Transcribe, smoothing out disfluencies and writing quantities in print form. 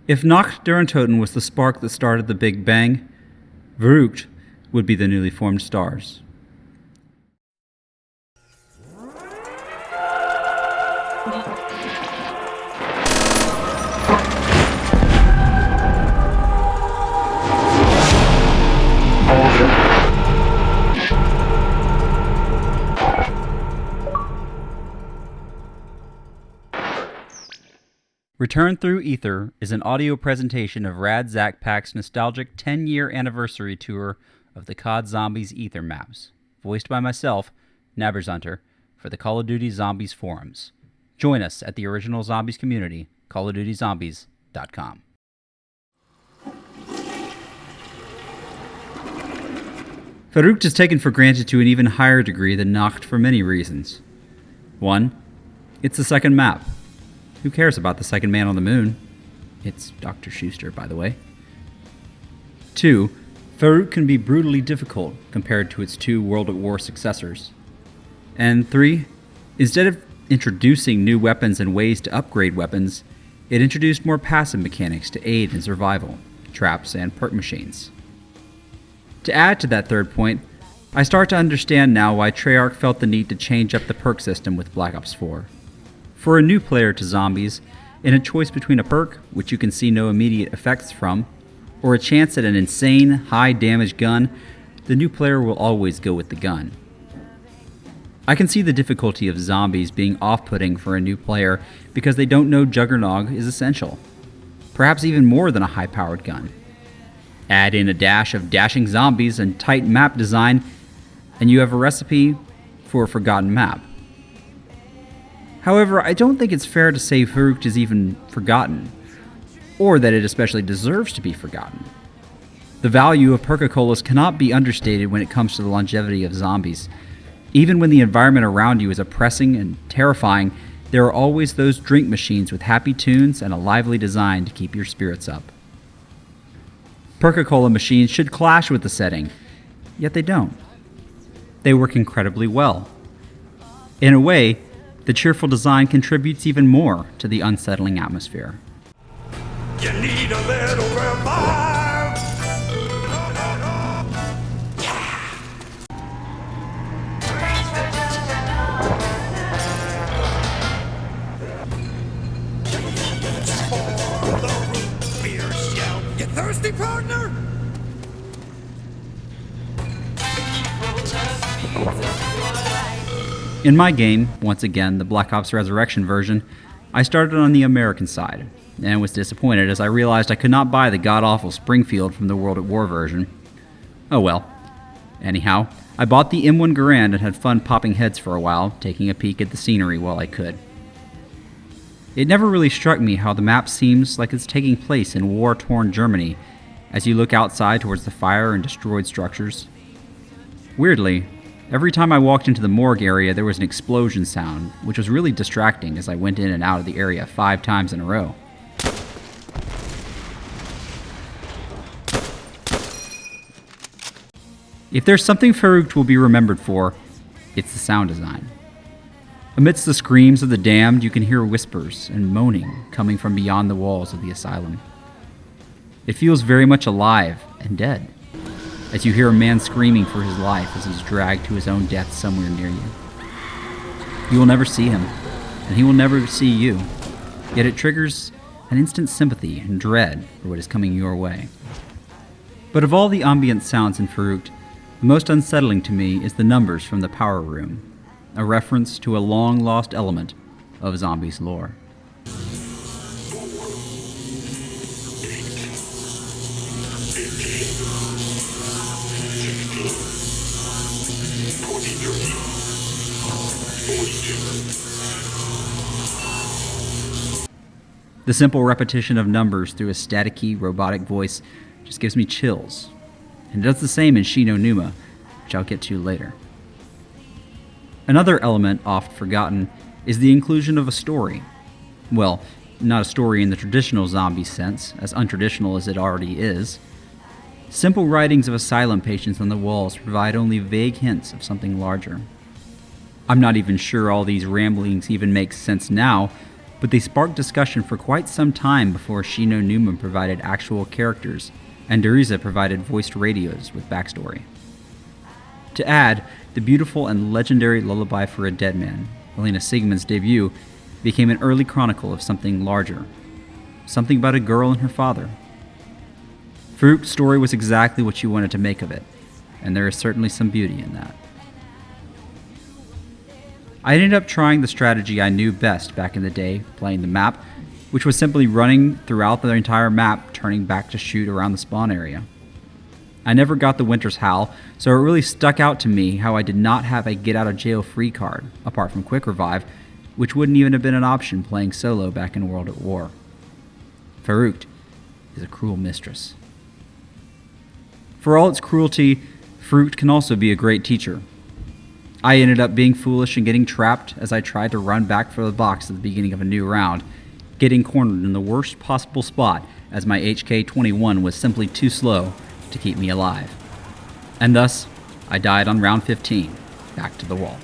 If Nacht der Untoten was the spark that started the Big Bang, VERRUCKT would be the newly formed stars. Return Through Aether is an audio presentation of RadZakpak's nostalgic 10-year anniversary tour of the COD Zombies Aether maps, voiced by myself, Naberzunter, for the Call of Duty Zombies forums. Join us at the original Zombies community, callofdutyzombies.com. VERRUCKT is taken for granted to an even higher degree than Nacht for many reasons. 1. It's the second map. Who cares about the second man on the moon? It's Dr. Schuster, by the way. 2. VERRUCKT can be brutally difficult compared to its two World at War successors. And 3. Instead of introducing new weapons and ways to upgrade weapons, it introduced more passive mechanics to aid in survival, traps, and perk machines. To add to that third point, I start to understand now why Treyarch felt the need to change up the perk system with Black Ops 4. For a new player to zombies, in a choice between a perk, which you can see no immediate effects from, or a chance at an insane, high-damage gun, the new player will always go with the gun. I can see the difficulty of zombies being off-putting for a new player because they don't know Juggernog is essential, perhaps even more than a high-powered gun. Add in a dash of dashing zombies and tight map design, and you have a recipe for a forgotten map. However, I don't think it's fair to say VERRUCKT is even forgotten, or that it especially deserves to be forgotten. The value of Perca-Colas cannot be understated when it comes to the longevity of zombies. Even when the environment around you is oppressing and terrifying, there are always those drink machines with happy tunes and a lively design to keep your spirits up. Perca-Cola machines should clash with the setting, yet they don't. They work incredibly well. In a way, the cheerful design contributes even more to the unsettling atmosphere. You need a little revive. You thirsty, partner? In my game, once again, the Black Ops Resurrection version, I started on the American side, and was disappointed as I realized I could not buy the god-awful Springfield from the World at War version. Oh well. Anyhow, I bought the M1 Garand and had fun popping heads for a while, taking a peek at the scenery while I could. It never really struck me how the map seems like it's taking place in war-torn Germany as you look outside towards the fire and destroyed structures. Weirdly, every time I walked into the morgue area, there was an explosion sound, which was really distracting as I went in and out of the area 5 times in a row. If there's something VERRUCKT will be remembered for, it's the sound design. Amidst the screams of the damned, you can hear whispers and moaning coming from beyond the walls of the asylum. It feels very much alive and dead, as you hear a man screaming for his life as he's dragged to his own death somewhere near you. You will never see him, and he will never see you, yet it triggers an instant sympathy and dread for what is coming your way. But of all the ambient sounds in VERRUCKT, the most unsettling to me is the numbers from the power room, a reference to a long-lost element of zombies lore. The simple repetition of numbers through a staticky, robotic voice just gives me chills, and it does the same in Shi no Numa, which I'll get to later. Another element oft forgotten is the inclusion of a story. Well, not a story in the traditional zombie sense, as untraditional as it already is. Simple writings of asylum patients on the walls provide only vague hints of something larger. I'm not even sure all these ramblings even make sense now, but they sparked discussion for quite some time before Shino Newman provided actual characters, and Deriza provided voiced radios with backstory. To add, the beautiful and legendary Lullaby for a Dead Man, Elena Sigmund's debut, became an early chronicle of something larger. Something about a girl and her father. Verruckt's story was exactly what you wanted to make of it, and there is certainly some beauty in that. I ended up trying the strategy I knew best back in the day, playing the map, which was simply running throughout the entire map, turning back to shoot around the spawn area. I never got the Winter's Howl, so it really stuck out to me how I did not have a get-out-of-jail-free card, apart from Quick Revive, which wouldn't even have been an option playing solo back in World at War. Verrukkt is a cruel mistress. For all its cruelty, Verrukkt can also be a great teacher. I ended up being foolish and getting trapped as I tried to run back for the box at the beginning of a new round, getting cornered in the worst possible spot as my HK-21 was simply too slow to keep me alive. And thus, I died on round 15, back to the wall.